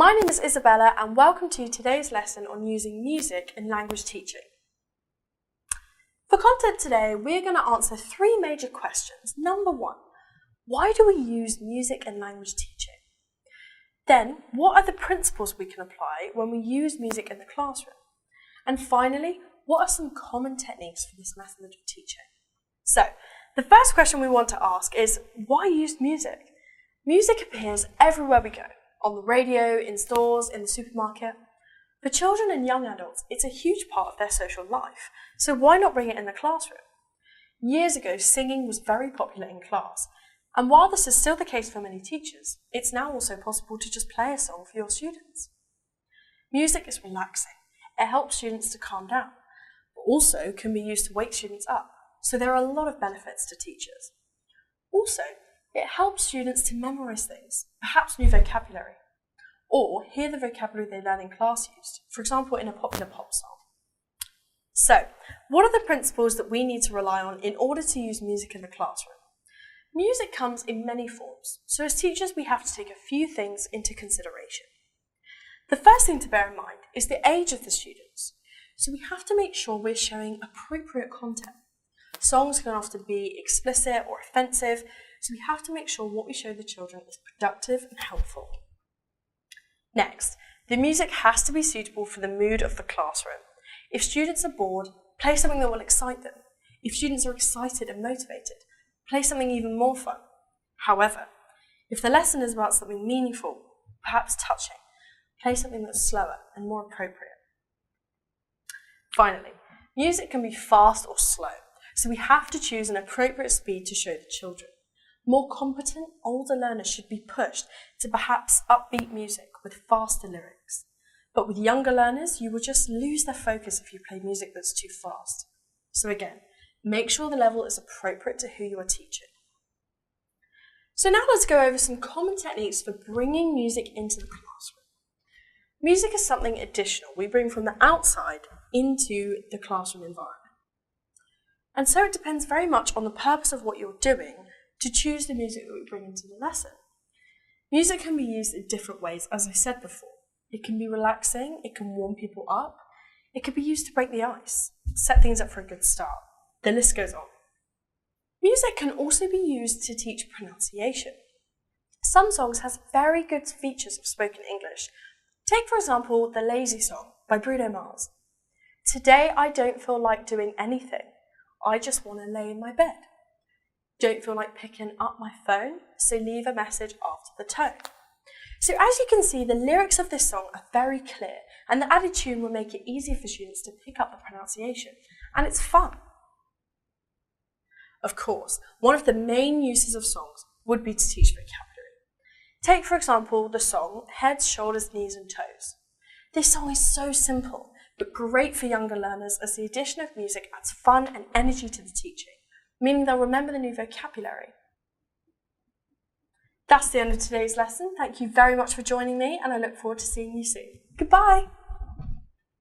My name is Isabella and welcome to today's lesson on using music in language teaching. For content today, we're going to answer three major questions. Number one, why do we use music in language teaching? Then, what are the principles we can apply when we use music in the classroom? And finally, what are some common techniques for this method of teaching? So, the first question we want to ask is, why use music? Music appears everywhere we go, on the radio, in stores, in the supermarket. For children and young adults, it's a huge part of their social life, so why not bring it in the classroom? Years ago, singing was very popular in class, and while this is still the case for many teachers, it's now also possible to just play a song for your students. Music is relaxing. It helps students to calm down, but also can be used to wake students up, so there are a lot of benefits to teachers. Also, it helps students to memorize things, perhaps new vocabulary, or hear the vocabulary they learn in class used, for example in a popular pop song. So, what are the principles that we need to rely on in order to use music in the classroom? Music comes in many forms, so as teachers we have to take a few things into consideration. The first thing to bear in mind is the age of the students, so we have to make sure we're showing appropriate content. Songs can often be explicit or offensive, so we have to make sure what we show the children is productive and helpful. Next, the music has to be suitable for the mood of the classroom. If students are bored, play something that will excite them. If students are excited and motivated, play something even more fun. However, if the lesson is about something meaningful, perhaps touching, play something that's slower and more appropriate. Finally, music can be fast or slow, so we have to choose an appropriate speed to show the children. More competent, older learners should be pushed to perhaps upbeat music with faster lyrics. But with younger learners, you will just lose their focus if you play music that's too fast. So again, make sure the level is appropriate to who you are teaching. So now let's go over some common techniques for bringing music into the classroom. Music is something additional we bring from the outside into the classroom environment. And so it depends very much on the purpose of what you're doing to choose the music that we bring into the lesson. Music can be used in different ways, as I said before. It can be relaxing, it can warm people up, it can be used to break the ice, set things up for a good start. The list goes on. Music can also be used to teach pronunciation. Some songs have very good features of spoken English. Take, for example, the Lazy Song by Bruno Mars. Today I don't feel like doing anything. I just want to lay in my bed. Don't feel like picking up my phone, so leave a message after the tone. So as you can see, the lyrics of this song are very clear, and the added tune will make it easy for students to pick up the pronunciation, and it's fun. Of course, one of the main uses of songs would be to teach vocabulary. Take, for example, the song Heads, Shoulders, Knees and Toes. This song is so simple, but great for younger learners as the addition of music adds fun and energy to the teaching, meaning they'll remember the new vocabulary. That's the end of today's lesson. Thank you very much for joining me, and I look forward to seeing you soon. Goodbye!